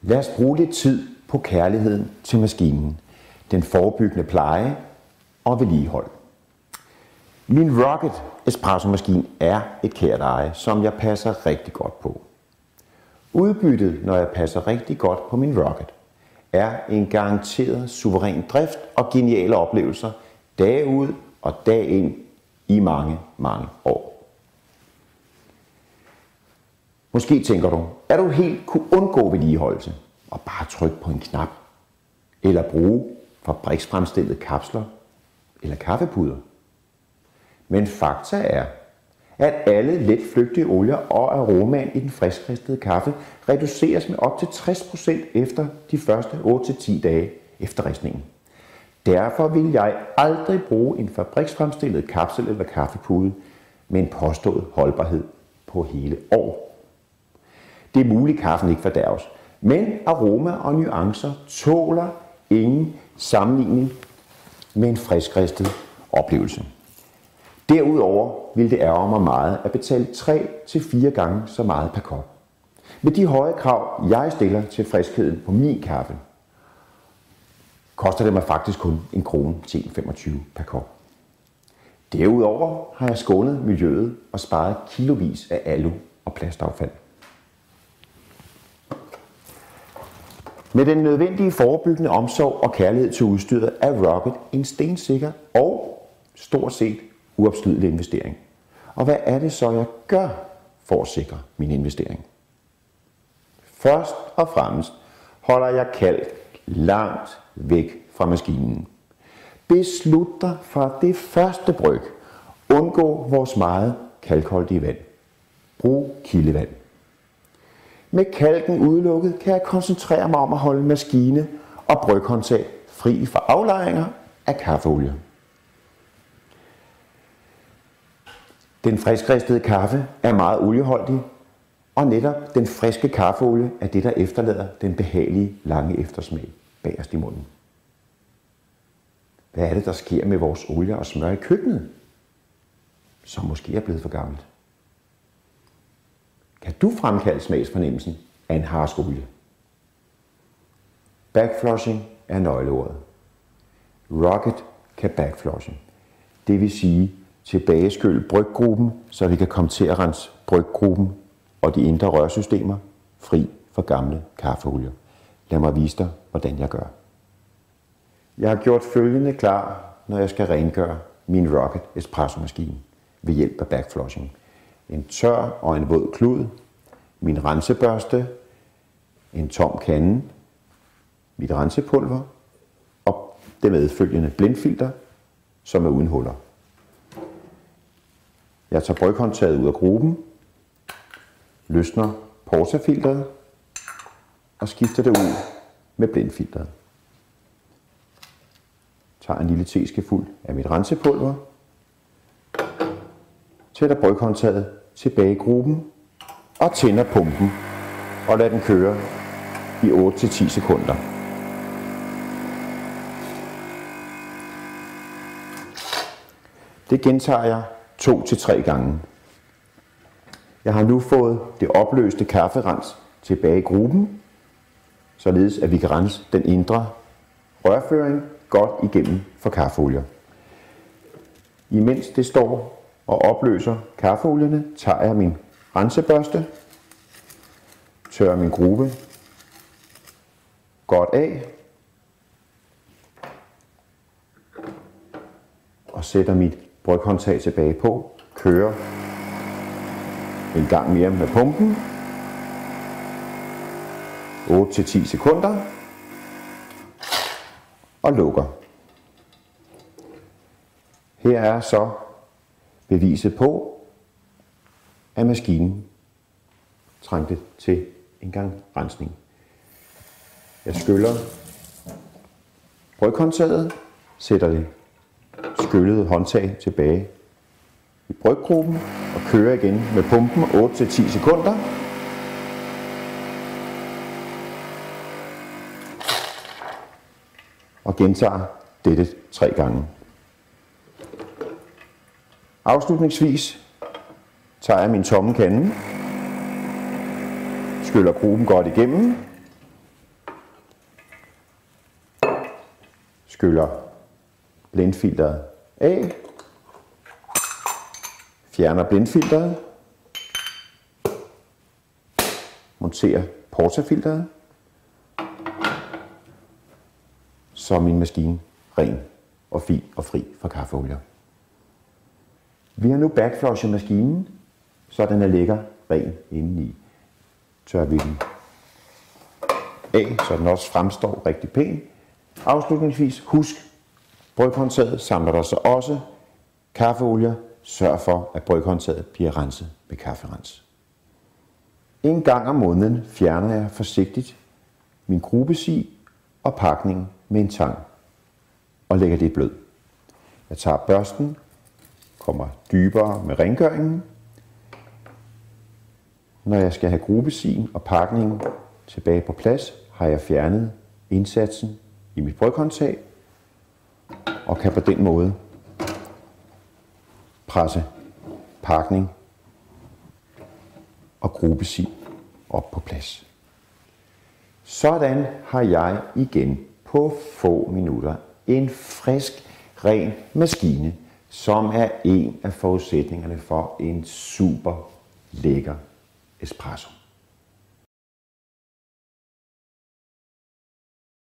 Lad os bruge lidt tid på kærligheden til maskinen, den forebyggende pleje og vedligehold. Min Rocket espresso-maskine er et kært eje, som jeg passer rigtig godt på. Udbyttet, når jeg passer rigtig godt på min Rocket, er en garanteret suveræn drift og geniale oplevelser dag ud og dag ind i mange, mange år. Måske tænker du, at du helt kunne undgå vedligeholdelse og bare trykke på en knap, eller bruge fabriksfremstillede kapsler eller kaffepuder. Men fakta er, at alle letflygtige olier og aromaen i den friskristede kaffe reduceres med op til 60% efter de første 8-10 dage efter ristningen. Derfor vil jeg aldrig bruge en fabriksfremstillet kapsel eller kaffepude med en påstået holdbarhed på hele år. Det er muligt, at kaffen ikke fordærves, men aroma og nuancer tåler ingen sammenligning med en friskristet oplevelse. Derudover vil det ærge mig meget at betale 3-4 gange så meget per kop. Med de høje krav, jeg stiller til friskheden på min kaffe, koster det mig faktisk kun 1 krone til 1,25 per kop. Derudover har jeg skånet miljøet og sparet kilovis af alu og plastaffald. Med den nødvendige forebyggende omsorg og kærlighed til udstyret er Rocket en stensikker og stort set uopslidelig investering. Og hvad er det så, jeg gør for at sikre min investering? Først og fremmest holder jeg kalk langt væk fra maskinen. Beslut dig fra det første bryg. Undgå vores meget kalkholdige vand. Brug kildevand. Med kalken udelukket kan jeg koncentrere mig om at holde maskine og bryghåndtag fri for aflejringer af kaffeolie. Den friskristede kaffe er meget olieholdig, og netop den friske kaffeolie er det, der efterlader den behagelige lange eftersmag bagerst i munden. Hvad er det, der sker med vores olie og smør i køkkenet, som måske er blevet for gammelt? Kan du fremkalde smagsfornemmelsen af en harsk olie? Backflushing er nøgleordet. Rocket kan backflushe. Det vil sige tilbageskylle bryggruppen, så vi kan komme til at rense bryggruppen og de indre rørsystemer fri for gamle kaffeolier. Lad mig vise dig, hvordan jeg gør. Jeg har gjort følgende klar, når jeg skal rengøre min Rocket espresso-maskine ved hjælp af backflushing. En tør og en våd klud, min rensebørste, en tom kande, mit rensepulver og det medfølgende blindfilter, som er uden huller. Jeg tager bryghåndtaget ud af gruben, løsner portafilteret og skifter det ud med blindfilteret. Tager en lille teskefuld af mit rensepulver, sætter bryghåndtaget tilbage i gruben og tænder pumpen og lader den køre i 8-10 sekunder. Det gentager jeg 2-3 gange. Jeg har nu fået det opløste kafferens tilbage i gruben, således at vi kan rense den indre rørføring godt igennem for kaffeolier. Imens det står og opløser kaffeolierne, tager jeg min rensebørste, tørrer min gruppe godt af og sætter mit bryghåndtag tilbage på, kører en gang mere med pumpen, 8-10 sekunder og lukker. Her er så beviset på, at maskinen trængte til en gang rensning. Jeg skyller bryghåndtaget, sætter det skyllede håndtag tilbage i bryggruppen og kører igen med pumpen 8-10 sekunder. Og gentager dette 3 gange. Afslutningsvis tager jeg min tomme kande, skyller gruppen godt igennem Skyller blindfilteret af. Fjerner blindfilteret. Monterer portafilteret. Så er min maskine ren og fin og fri for kaffeolier. Vi har nu backflushet maskinen, så den er lækker ren indeni. Tør vi den af, så den også fremstår rigtig pæn. Afslutningsvis, husk, bryghåndtaget samler der sig også kaffeolier. Sørg for, at bryghåndtaget bliver renset med kafferens. En gang om måneden fjerner jeg forsigtigt min grubesig og pakningen med en tang og lægger det i blød. Jeg tager børsten, kommer dybere med rengøringen. Når jeg skal have grubesigen og pakningen tilbage på plads, har jeg fjernet indsatsen i mit bryghåndtag og kan på den måde presse pakning og grubesig op på plads. Sådan har jeg igen på få minutter en frisk, ren maskine, som er en af forudsætningerne for en super lækker espresso.